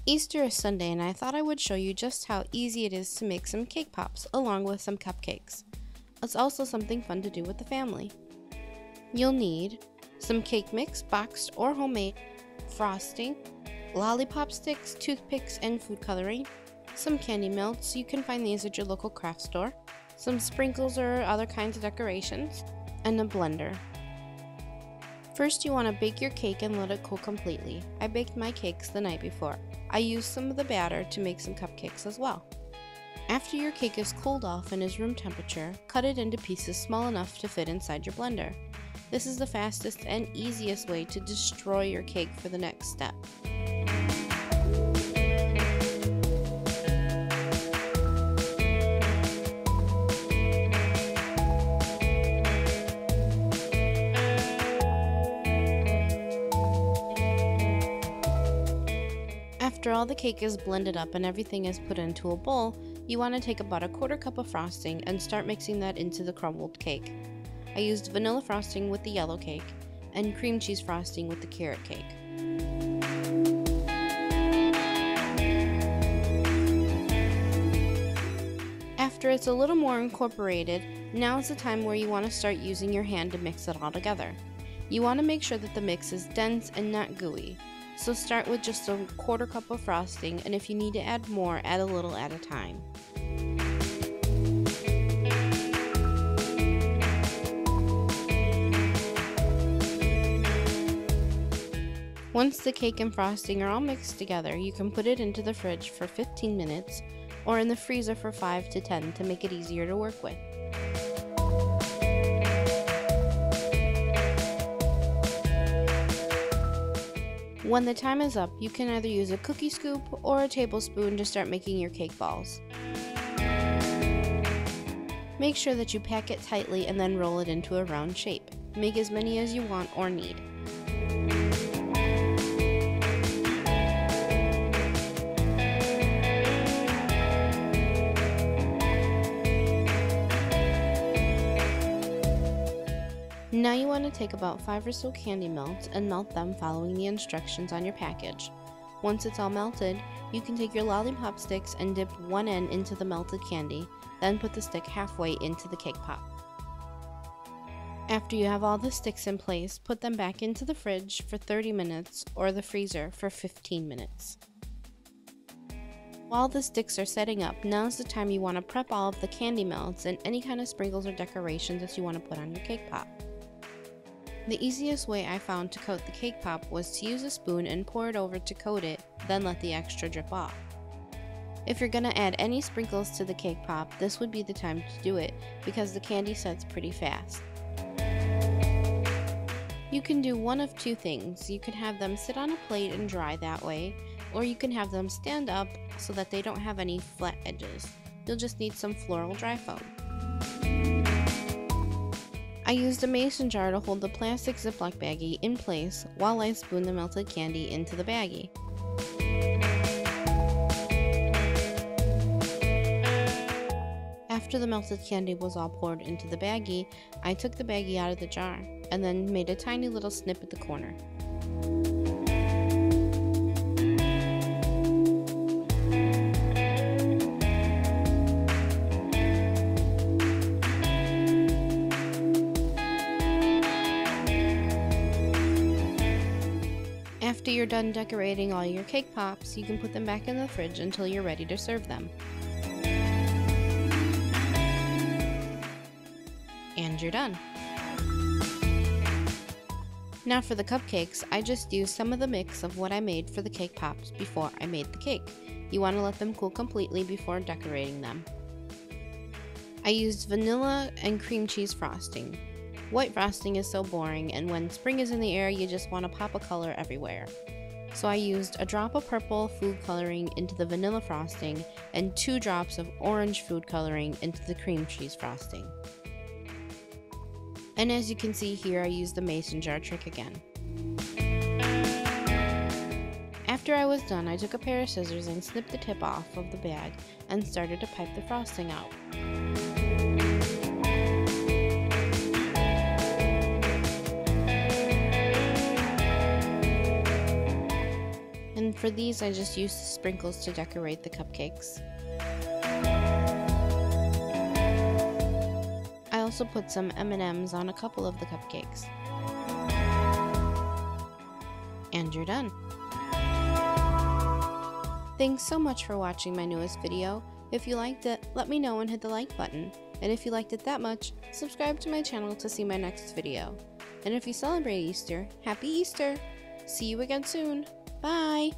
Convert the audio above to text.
Easter is Sunday, and I thought I would show you just how easy it is to make some cake pops along with some cupcakes. It's also something fun to do with the family. You'll need some cake mix, boxed or homemade, frosting, lollipop sticks, toothpicks, and food coloring, some candy melts, you can find these at your local craft store, some sprinkles or other kinds of decorations, and a blender. First, you want to bake your cake and let it cool completely. I baked my cakes the night before. I used some of the batter to make some cupcakes as well. After your cake is cooled off and is room temperature, cut it into pieces small enough to fit inside your blender. This is the fastest and easiest way to destroy your cake for the next step. After all the cake is blended up and everything is put into a bowl, you want to take about a quarter cup of frosting and start mixing that into the crumbled cake. I used vanilla frosting with the yellow cake and cream cheese frosting with the carrot cake. After it's a little more incorporated, now is the time where you want to start using your hand to mix it all together. You want to make sure that the mix is dense and not gooey. So start with just a quarter cup of frosting, and if you need to add more, add a little at a time. Once the cake and frosting are all mixed together, you can put it into the fridge for 15 minutes or in the freezer for 5 to 10 to make it easier to work with. When the time is up, you can either use a cookie scoop or a tablespoon to start making your cake balls. Make sure that you pack it tightly and then roll it into a round shape. Make as many as you want or need. Now you want to take about 5 or so candy melts and melt them following the instructions on your package. Once it's all melted, you can take your lollipop sticks and dip one end into the melted candy, then put the stick halfway into the cake pop. After you have all the sticks in place, put them back into the fridge for 30 minutes or the freezer for 15 minutes. While the sticks are setting up, now's the time you want to prep all of the candy melts and any kind of sprinkles or decorations that you want to put on your cake pop. The easiest way I found to coat the cake pop was to use a spoon and pour it over to coat it, then let the extra drip off. If you're going to add any sprinkles to the cake pop, this would be the time to do it because the candy sets pretty fast. You can do one of two things. You can have them sit on a plate and dry that way, or you can have them stand up so that they don't have any flat edges. You'll just need some floral dry foam. I used a mason jar to hold the plastic Ziploc baggie in place while I spooned the melted candy into the baggie. After the melted candy was all poured into the baggie, I took the baggie out of the jar and then made a tiny little snip at the corner. After you're done decorating all your cake pops, you can put them back in the fridge until you're ready to serve them. And you're done. Now for the cupcakes, I just used some of the mix of what I made for the cake pops before I made the cake. You want to let them cool completely before decorating them. I used vanilla and cream cheese frosting. White frosting is so boring, and when spring is in the air, you just want to pop a color everywhere. So I used a drop of purple food coloring into the vanilla frosting and 2 drops of orange food coloring into the cream cheese frosting. And as you can see here, I used the mason jar trick again. After I was done, I took a pair of scissors and snipped the tip off of the bag and started to pipe the frosting out. For these, I just used sprinkles to decorate the cupcakes. I also put some M&Ms on a couple of the cupcakes. And you're done. Thanks so much for watching my newest video. If you liked it, let me know and hit the like button. And if you liked it that much, subscribe to my channel to see my next video. And if you celebrate Easter, Happy Easter! See you again soon. Bye!